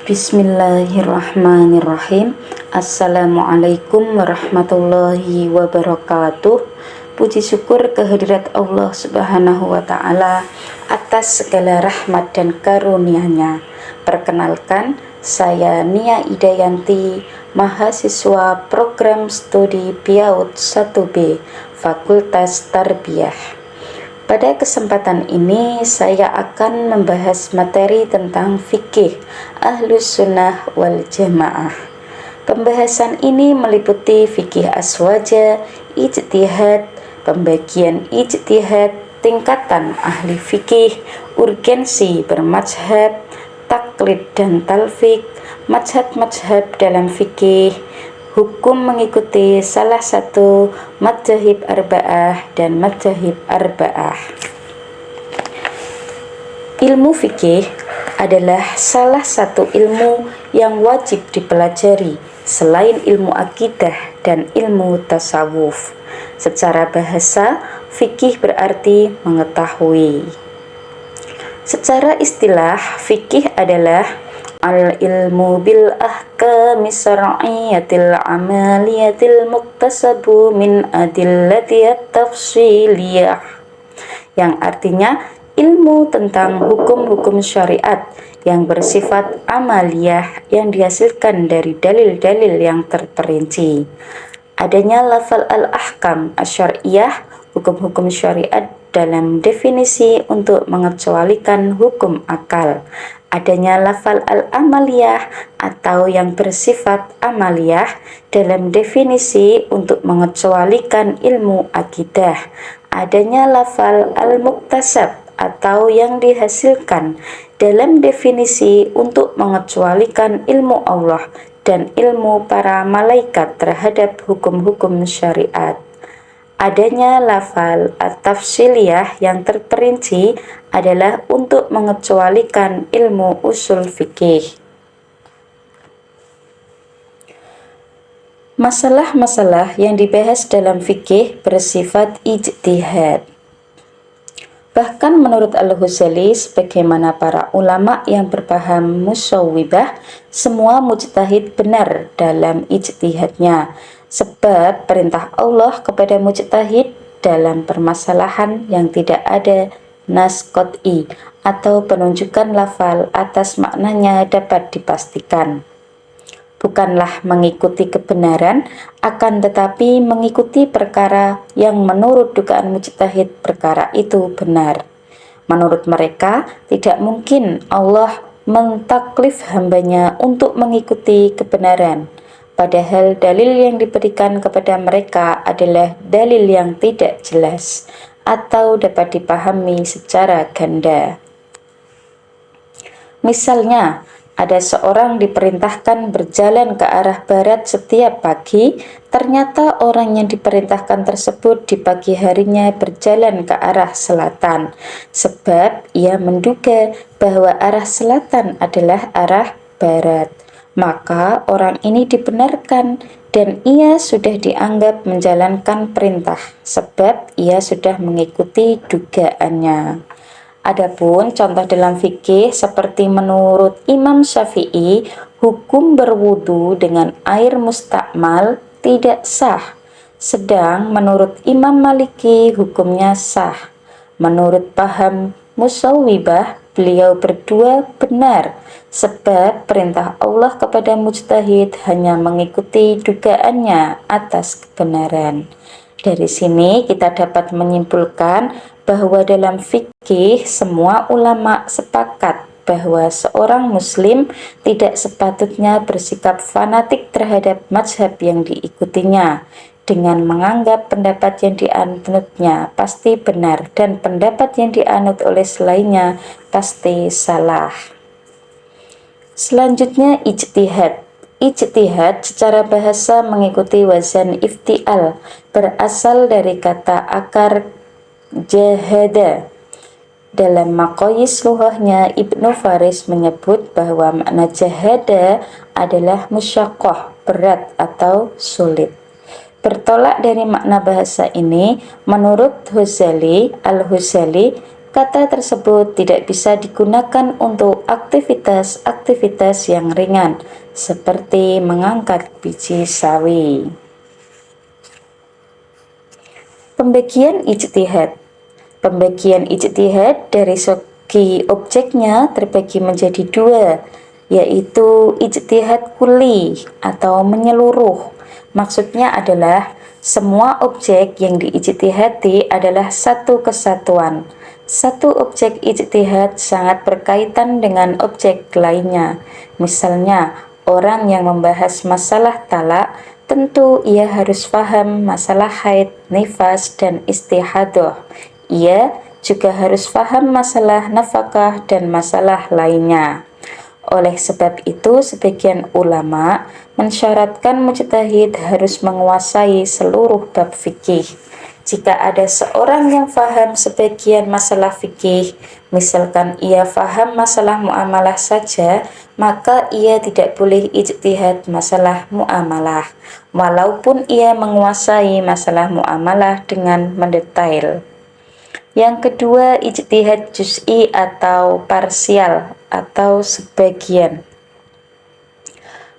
Bismillahirrahmanirrahim. Assalamualaikum warahmatullahi wabarakatuh. Puji syukur kehadirat Allah Subhanahu wa Ta'ala atas segala rahmat dan karunia-Nya. Perkenalkan, saya Nia Idayanti, mahasiswa program studi PIAUD 1B, Fakultas Tarbiyah. Pada kesempatan ini saya akan membahas materi tentang fikih Ahlus Sunnah wal Jamaah. Pembahasan ini meliputi fikih aswaja, ijtihad, pembagian ijtihad, tingkatan ahli fikih, urgensi bermadzhab, taklid dan talfik, mazhab-mazhab dalam fikih, hukum mengikuti salah satu madzhab arba'ah dan madzhab arba'ah. Ilmu fikih adalah salah satu ilmu yang wajib dipelajari selain ilmu akidah dan ilmu tasawuf. Secara bahasa, fikih berarti mengetahui. Secara istilah, fikih adalah al-ilmu bil ahkami syar'iyyatil amaliyatil muktasabu min adillatiyat tafsiliyah, yang artinya ilmu tentang hukum-hukum syariat yang bersifat amaliyah yang dihasilkan dari dalil-dalil yang terperinci. Adanya lafal al-ahkam asyariyah, hukum-hukum syariat dalam definisi untuk mengecualikan hukum akal. Adanya lafal al-amaliyah atau yang bersifat amaliyah dalam definisi untuk mengecualikan ilmu akidah. Adanya lafal al-muktasab atau yang dihasilkan dalam definisi untuk mengecualikan ilmu Allah dan ilmu para malaikat terhadap hukum-hukum syariat. Adanya lafal at-tafsiliyah yang terperinci adalah untuk mengecualikan ilmu usul fikih. Masalah-masalah yang dibahas dalam fikih bersifat ijtihad. Bahkan menurut Al-Ghazali, sebagaimana para ulama yang berpaham musyawwibah, semua mujtahid benar dalam ijtihadnya. Sebab perintah Allah kepada mujtahid dalam permasalahan yang tidak ada nas qat'i atau penunjukan lafal atas maknanya dapat dipastikan. Bukanlah mengikuti kebenaran, akan tetapi mengikuti perkara yang menurut dugaan mujtahid perkara itu benar. Menurut mereka, tidak mungkin Allah mentaklif hambanya untuk mengikuti kebenaran. Padahal dalil yang diberikan kepada mereka adalah dalil yang tidak jelas atau dapat dipahami secara ganda. Misalnya, ada seorang diperintahkan berjalan ke arah barat setiap pagi, ternyata orang yang diperintahkan tersebut di pagi harinya berjalan ke arah selatan, sebab ia menduga bahwa arah selatan adalah arah barat. Maka orang ini dibenarkan dan ia sudah dianggap menjalankan perintah sebab ia sudah mengikuti dugaannya. Adapun contoh dalam fikih seperti menurut Imam Syafi'i, hukum berwudu dengan air mustakmal tidak sah. Sedang menurut Imam Maliki hukumnya sah. Menurut paham musyawwibah, beliau berdua benar, sebab perintah Allah kepada mujtahid hanya mengikuti dugaannya atas kebenaran. Dari sini kita dapat menyimpulkan bahwa dalam fikih semua ulama sepakat bahwa seorang muslim tidak sepatutnya bersikap fanatik terhadap mazhab yang diikutinya, dengan menganggap pendapat yang dianutnya pasti benar dan pendapat yang dianut oleh selainnya pasti salah. Selanjutnya ijtihad. Ijtihad secara bahasa mengikuti wazan iftial, berasal dari kata akar jahada. Dalam maqayis lughahnya, Ibnu Faris menyebut bahwa makna jahada adalah musyaqqah, berat atau sulit. Bertolak dari makna bahasa ini, menurut Al-Ghazali, kata tersebut tidak bisa digunakan untuk aktivitas-aktivitas yang ringan, seperti mengangkat biji sawi. Pembagian ijtihad. Pembagian ijtihad dari segi objeknya terbagi menjadi dua, yaitu ijtihad kuli atau menyeluruh. Maksudnya adalah semua objek yang diijtihadi adalah satu kesatuan. Satu objek ijtihad sangat berkaitan dengan objek lainnya. Misalnya, orang yang membahas masalah talak, tentu ia harus paham masalah haid, nifas, dan istihadah. Ia juga harus paham masalah nafkah dan masalah lainnya. Oleh sebab itu, sebagian ulama mensyaratkan mujtahid harus menguasai seluruh bab fikih. Jika ada seorang yang faham sebagian masalah fikih, misalkan ia faham masalah muamalah saja, maka ia tidak boleh ijtihad masalah muamalah, walaupun ia menguasai masalah muamalah dengan mendetail. Yang kedua, ijtihad juz'i atau parsial atau sebagian.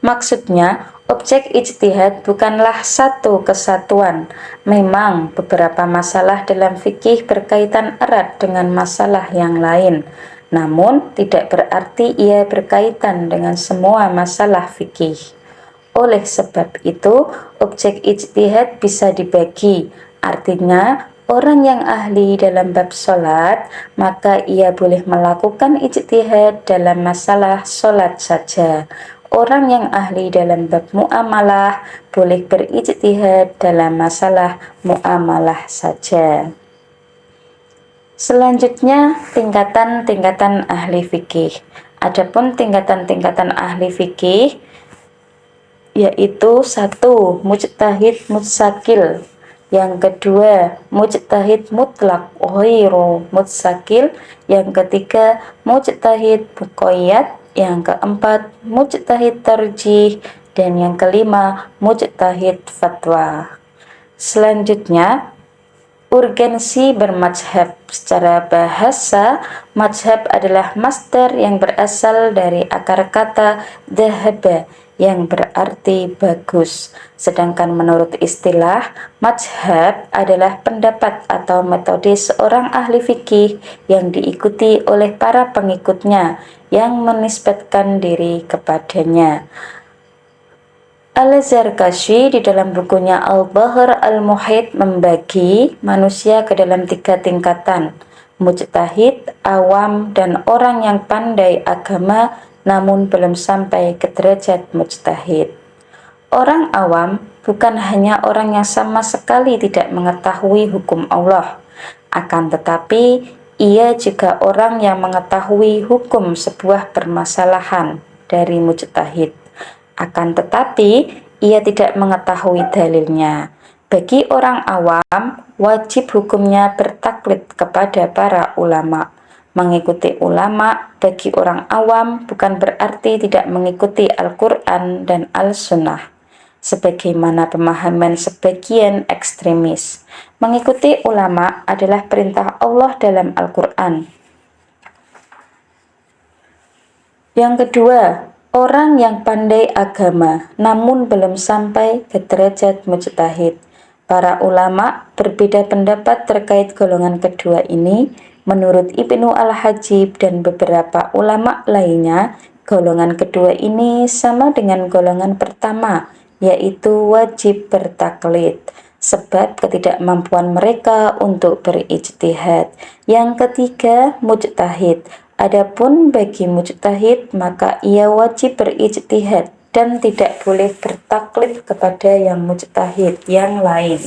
Maksudnya, objek ijtihad bukanlah satu kesatuan. Memang beberapa masalah dalam fikih berkaitan erat dengan masalah yang lain, namun tidak berarti ia berkaitan dengan semua masalah fikih. Oleh sebab itu, objek ijtihad bisa dibagi. Artinya, orang yang ahli dalam bab sholat, maka ia boleh melakukan ijtihad dalam masalah sholat saja. Orang yang ahli dalam bab muamalah boleh berijtihad dalam masalah muamalah saja. Selanjutnya, tingkatan-tingkatan ahli fikih. Adapun tingkatan-tingkatan ahli fikih yaitu 1. Mujtahid mutsakil. Yang kedua, mujtahid mutlak ghairu mutsakil. Yang ketiga, mujtahid muqayyad. Yang keempat, mujtahid tarjih. Dan yang kelima, mujtahid fatwa. Selanjutnya, urgensi bermadzhab. Secara bahasa, mazhab adalah masdar yang berasal dari akar kata dhahaba, yang berarti bagus. Sedangkan menurut istilah, mazhab adalah pendapat atau metode seorang ahli fikih yang diikuti oleh para pengikutnya yang menisbatkan diri kepadanya. Al-Zarkashi di dalam bukunya Al-Bahr Al-Muhit membagi manusia ke dalam 3 tingkatan: mujtahid, awam, dan orang yang pandai agama namun belum sampai ke derajat mujtahid. Orang awam bukan hanya orang yang sama sekali tidak mengetahui hukum Allah, akan tetapi ia juga orang yang mengetahui hukum sebuah permasalahan dari mujtahid. Akan tetapi ia tidak mengetahui dalilnya. Bagi orang awam, wajib hukumnya bertaklid kepada para ulama. Mengikuti ulama bagi orang awam bukan berarti tidak mengikuti Al-Quran dan Al-Sunnah, sebagaimana pemahaman sebagian ekstremis. Mengikuti ulama adalah perintah Allah dalam Al-Quran. Yang kedua, orang yang pandai agama namun belum sampai ke derajat mujtahid. Para ulama berbeda pendapat terkait golongan kedua ini. Menurut Ibnu Al-Hajib dan beberapa ulama lainnya, golongan kedua ini sama dengan golongan pertama, yaitu wajib bertaklid, sebab ketidakmampuan mereka untuk berijtihad. Yang ketiga, mujtahid. Adapun bagi mujtahid, maka ia wajib berijtihad dan tidak boleh bertaklid kepada yang mujtahid yang lain,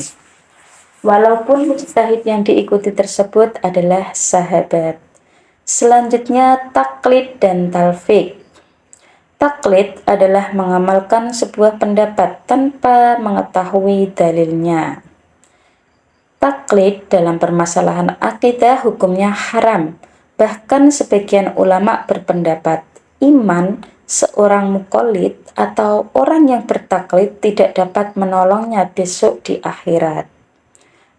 walaupun mujtahid yang diikuti tersebut adalah sahabat. Selanjutnya, taklid dan talfiq. Taklid adalah mengamalkan sebuah pendapat tanpa mengetahui dalilnya. Taklid dalam permasalahan akidah hukumnya haram. Bahkan sebagian ulama berpendapat iman seorang muqallid atau orang yang bertaklid tidak dapat menolongnya besok di akhirat.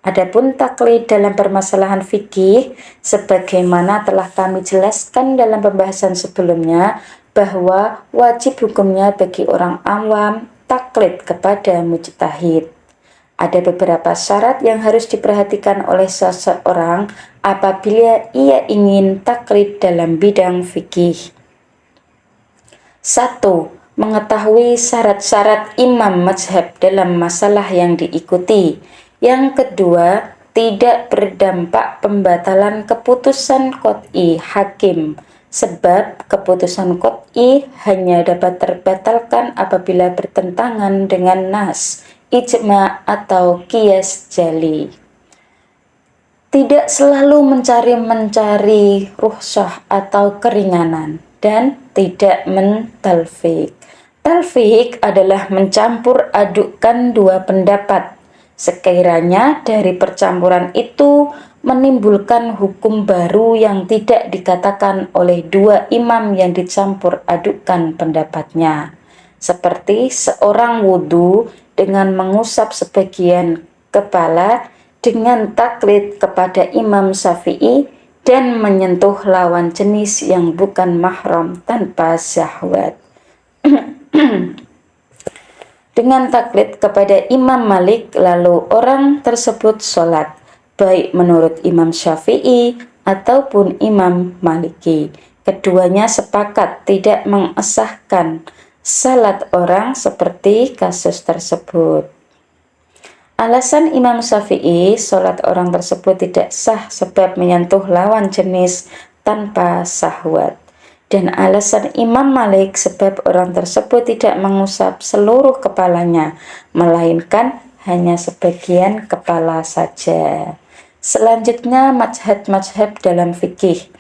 Adapun taklid dalam permasalahan fikih, sebagaimana telah kami jelaskan dalam pembahasan sebelumnya, bahwa wajib hukumnya bagi orang awam taklid kepada mujtahid. Ada beberapa syarat yang harus diperhatikan oleh seseorang apabila ia ingin taklid dalam bidang fikih. 1. Mengetahui syarat-syarat imam mazhab dalam masalah yang diikuti. Yang kedua, tidak berdampak pembatalan keputusan qot'i hakim, sebab keputusan qot'i hanya dapat terbatalkan apabila bertentangan dengan nas, ijma atau qiyas jali. Tidak selalu mencari rukhsah atau keringanan, dan tidak mentalfik. Talfik adalah mencampur adukkan dua pendapat, sekiranya dari percampuran itu menimbulkan hukum baru yang tidak dikatakan oleh dua imam yang dicampur adukkan pendapatnya, seperti seorang wudhu dengan mengusap sebagian kepala dengan taklid kepada Imam Syafi'i dan menyentuh lawan jenis yang bukan mahram tanpa syahwat. Dengan taklid kepada Imam Malik, lalu orang tersebut sholat, baik menurut Imam Syafi'i ataupun Imam Maliki. Keduanya sepakat tidak mengesahkan salat orang seperti kasus tersebut. Alasan Imam Syafi'i, sholat orang tersebut tidak sah sebab menyentuh lawan jenis tanpa syahwat. Dan alasan Imam Malik sebab orang tersebut tidak mengusap seluruh kepalanya, melainkan hanya sebagian kepala saja. Selanjutnya, mazhab-mazhab dalam fikih.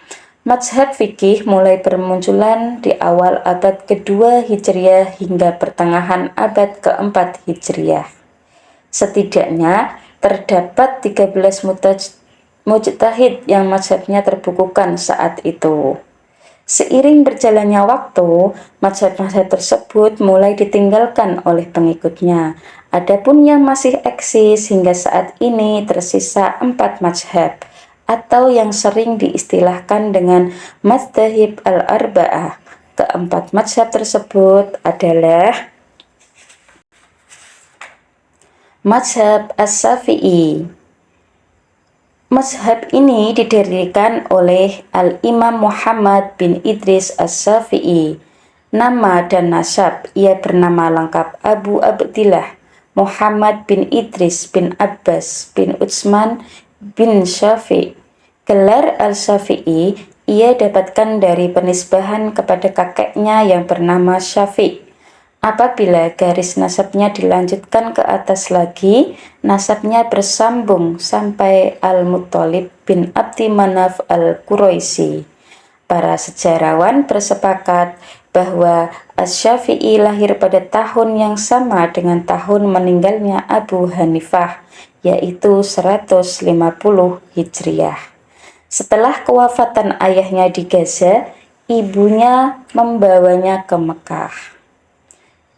Mazhab fikih mulai bermunculan di awal abad kedua Hijriah hingga pertengahan abad keempat Hijriah. Setidaknya terdapat 13 mujtahid yang mazhabnya terbukukan saat itu. Seiring berjalannya waktu, mazhab-mazhab tersebut mulai ditinggalkan oleh pengikutnya. Adapun yang masih eksis hingga saat ini tersisa 4 mazhab, atau yang sering diistilahkan dengan madzhab al-arba'ah. Keempat mazhab tersebut adalah mazhab as-Syafi'i. Mazhab ini didirikan oleh Al-Imam Muhammad bin Idris as-Syafi'i. Nama dan nasab, ia bernama lengkap Abu Abdillah Muhammad bin Idris bin Abbas bin Utsman bin Syafi'. Gelar al-Syafi'i ia dapatkan dari penisbahan kepada kakeknya yang bernama Syafi'. Apabila garis nasabnya dilanjutkan ke atas lagi, nasabnya bersambung sampai Al-Muttalib bin Abdi Manaf al-Quraisy. Para sejarawan bersepakat bahwa Asy-Syafi'i lahir pada tahun yang sama dengan tahun meninggalnya Abu Hanifah, yaitu 150 Hijriah. Setelah kewafatan ayahnya di Gaza, ibunya membawanya ke Mekah.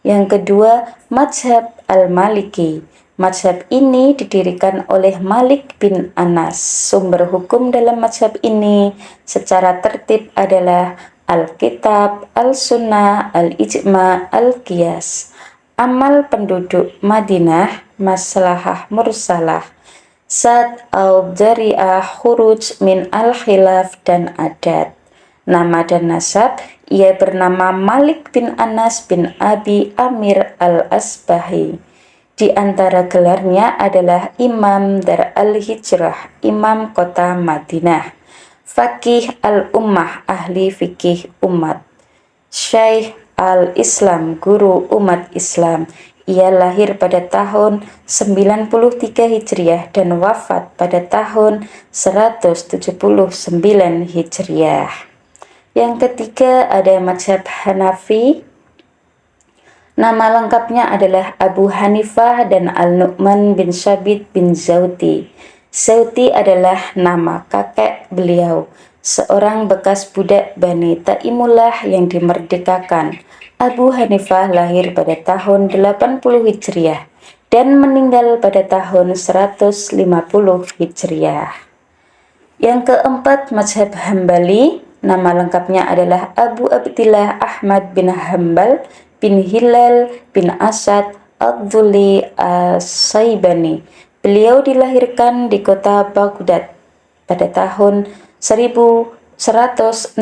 Yang kedua, mazhab al-Maliki. Mazhab ini didirikan oleh Malik bin Anas. Sumber hukum dalam mazhab ini secara tertib adalah Alkitab, Al-Sunnah, Al-Ijma, Al-Qiyas. Amal penduduk Madinah, maslahah mursalah, sad al-jari'ah, khuruj min al-khilaf, dan adat. Nama dan nasab, ia bernama Malik bin Anas bin Abi Amir al-Asbahi. Di antara gelarnya adalah Imam Dar al-Hijrah, Imam kota Madinah, Faqih al-Ummah, ahli fikih umat, Syekh al-Islam, guru umat Islam. Ia lahir pada tahun 93 Hijriah dan wafat pada tahun 179 Hijriah. Yang ketiga ada mazhab Hanafi. Nama lengkapnya adalah Abu Hanifah dan Al-Nu'man bin Syabit bin Zauti. Zauti adalah nama kakek beliau, seorang bekas budak Bani Taimullah yang dimerdekakan. Abu Hanifah lahir pada tahun 80 Hijriah dan meninggal pada tahun 150 Hijriah. Yang keempat, mazhab Hambali. Nama lengkapnya adalah Abu Abdillah Ahmad bin Hambal bin Hilal bin Asad Ad-Dhuli As-Saibani. Beliau dilahirkan di kota Baghdad pada tahun 1164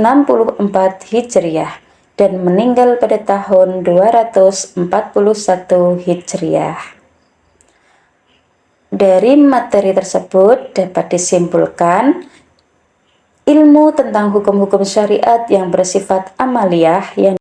Hijriah dan meninggal pada tahun 241 Hijriah. Dari materi tersebut dapat disimpulkan ilmu tentang hukum-hukum syariat yang bersifat amaliyah yang